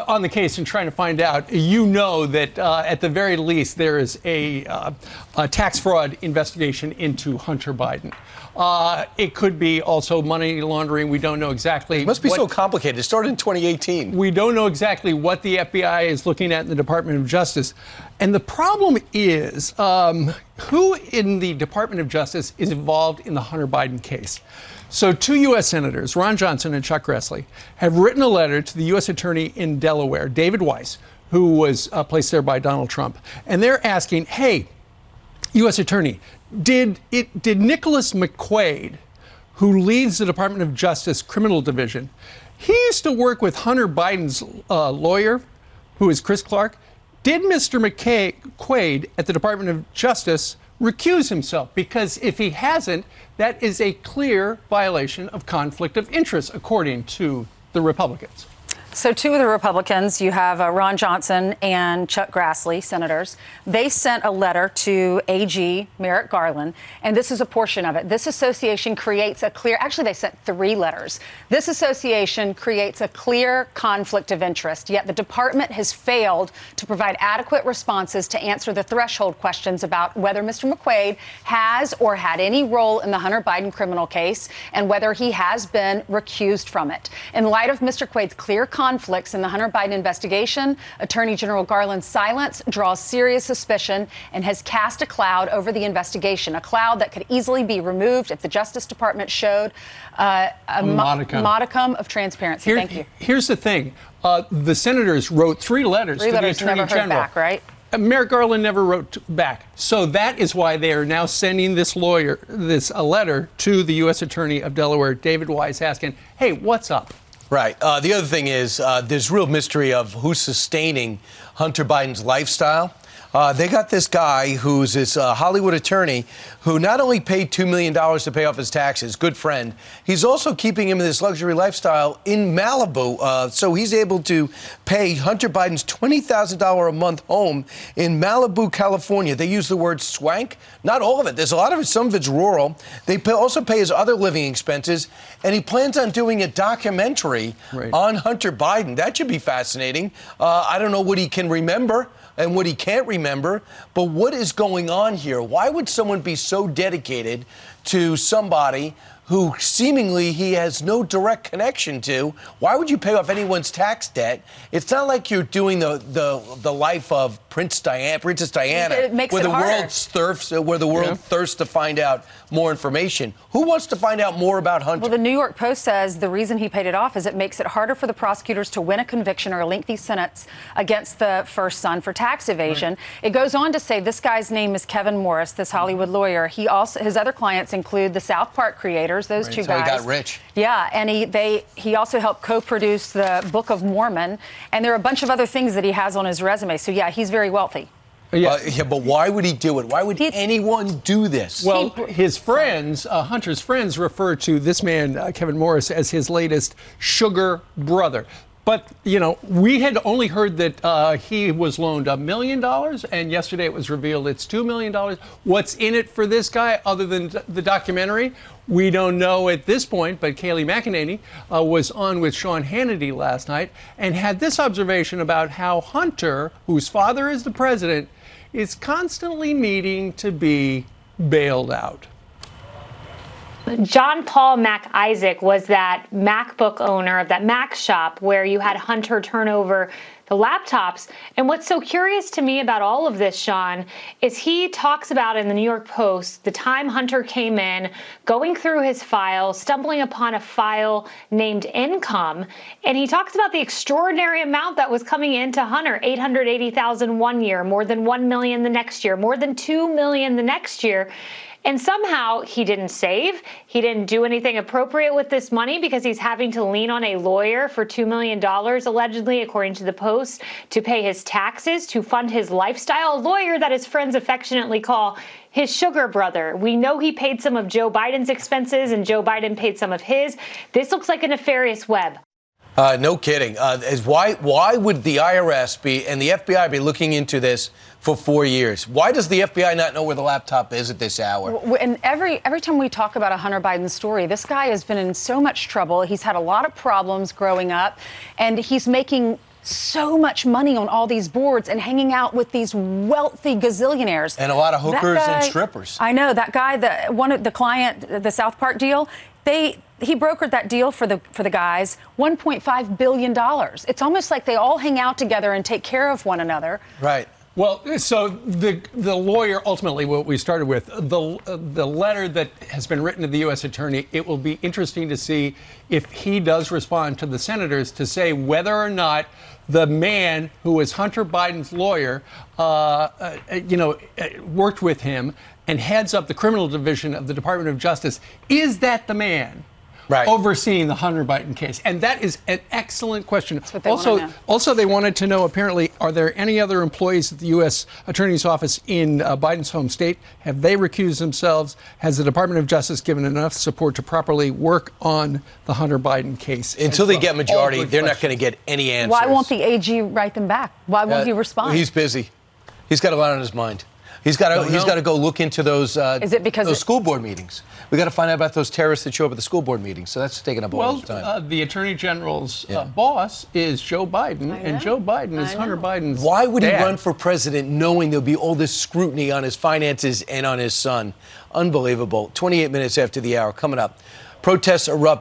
on the case and trying to find out, you know that at the very least there is a tax fraud investigation into Hunter Biden. It could be also money laundering. We don't know exactly. It must be so complicated. It started in 2018. We don't know exactly what the FBI is looking at in the Department of Justice. And the problem is, who in the Department of Justice is involved in the Hunter Biden case? So 2 U.S. senators, Ron Johnson and Chuck Grassley, have written a letter to the U.S. attorney in Delaware, David Weiss, who was placed there by Donald Trump. And they're asking, hey, U.S. attorney, did Nicholas McQuaid, who leads the Department of Justice Criminal Division, he used to work with Hunter Biden's lawyer, who is Chris Clark. Did Mr. McQuaid at the Department of Justice recuse himself? Because if he hasn't, that is a clear violation of conflict of interest, according to the Republicans. So 2 of the Republicans, you have Ron Johnson and Chuck Grassley, senators. They sent a letter to AG Merrick Garland, and this is a portion of it. This association creates a clear, actually they sent 3 letters. This association creates a clear conflict of interest, yet the department has failed to provide adequate responses to answer the threshold questions about whether Mr. McQuaid has or had any role in the Hunter Biden criminal case and whether he has been recused from it. In light of Mr. McQuaid's clear conflicts in the Hunter Biden investigation, Attorney General Garland's silence draws serious suspicion and has cast a cloud over the investigation, a cloud that could easily be removed if the Justice Department showed a modicum of transparency. Thank you. Here's the thing. The senators wrote 3 letters to the Attorney General. Never heard back, right? Merrick Garland never wrote back. So that is why they are now sending this letter to the U.S. Attorney of Delaware, David Weiss, asking, hey, what's up? Right. The other thing is there's real mystery of who's sustaining Hunter Biden's lifestyle. They got this guy who's this Hollywood attorney who not only paid $2 million to pay off his taxes, good friend, he's also keeping him in this luxury lifestyle in Malibu. So he's able to pay Hunter Biden's $20,000 a month home in Malibu, California. They use the word swank. Not all of it. There's a lot of it. Some of it's rural. They also pay his other living expenses. And he plans on doing a documentary on Hunter Biden. That should be fascinating. I don't know what he can remember and what he can't remember, but what is going on here? Why would someone be so dedicated to somebody who seemingly he has no direct connection to? Why would you pay off anyone's tax debt? It's not like you're doing the life of Princess Diana, it makes where it the harder. world thirsts to find out more information. Who wants to find out more about Hunter? Well, the New York Post says the reason he paid it off is it makes it harder for the prosecutors to win a conviction or a lengthy sentence against the first son for tax evasion. Right. It goes on to say this guy's name is Kevin Morris, this Hollywood lawyer. He also, his other clients include the South Park creators, those 2 guys. So he got rich. Yeah, and he also helped co-produce the Book of Mormon, and there are a bunch of other things that he has on his resume. So yeah, he's very wealthy. Yeah, but why would he do it? Why would anyone do this? Well, his friends, Hunter's friends, refer to this man, Kevin Morris, as his latest sugar brother. But, you know, we had only heard that he was loaned $1 million, and yesterday it was revealed it's $2 million. What's in it for this guy other than the documentary? We don't know at this point, but Kayleigh McEnany was on with Sean Hannity last night and had this observation about how Hunter, whose father is the president, is constantly needing to be bailed out. John Paul Mac Isaac was that MacBook owner of that Mac shop where you had Hunter turn over the laptops. And what's so curious to me about all of this, Sean, is he talks about in the New York Post the time Hunter came in, going through his file, stumbling upon a file named income. And he talks about the extraordinary amount that was coming into Hunter, $880,000 one year, more than $1 million the next year, more than $2 million the next year. And somehow he didn't save. He didn't do anything appropriate with this money because he's having to lean on a lawyer for $2 million, allegedly, according to the Post, to pay his taxes, to fund his lifestyle. A lawyer that his friends affectionately call his sugar brother. We know he paid some of Joe Biden's expenses and Joe Biden paid some of his. This looks like a nefarious web. No kidding. Why would the IRS and the FBI be looking into this for 4 years? Why does the FBI not know where the laptop is at this hour? And every time we talk about a Hunter Biden story, this guy has been in so much trouble. He's had a lot of problems growing up, and he's making so much money on all these boards and hanging out with these wealthy gazillionaires. And a lot of hookers and strippers. I know that guy, the client, the South Park deal, he brokered that deal for the guys, $1.5 billion. It's almost like they all hang out together and take care of one another. Right. Well, so the lawyer, ultimately, what we started with, the letter that has been written to the U.S. attorney, it will be interesting to see if he does respond to the senators to say whether or not the man who was Hunter Biden's lawyer, worked with him and heads up the criminal division of the Department of Justice, is that the man overseeing the Hunter Biden case? And that is an excellent question. That's what they want to know. Also, they wanted to know, apparently, are there any other employees at the U.S. Attorney's Office in Biden's home state? Have they recused themselves? Has the Department of Justice given enough support to properly work on the Hunter Biden case? Until they get majority, they're not going to get any answers. Why won't the AG write them back? Why won't he respond? He's busy. He's got a lot on his mind. He's got to go look into those school board meetings. We got to find out about those terrorists that show up at the school board meetings. So that's taking up all his time. The Attorney General's boss is Joe Biden, and Joe Biden is Hunter Biden's Why would he dad. run for president knowing there'll be all this scrutiny on his finances and on his son? Unbelievable. 28 minutes after the hour. Coming up, protests erupt.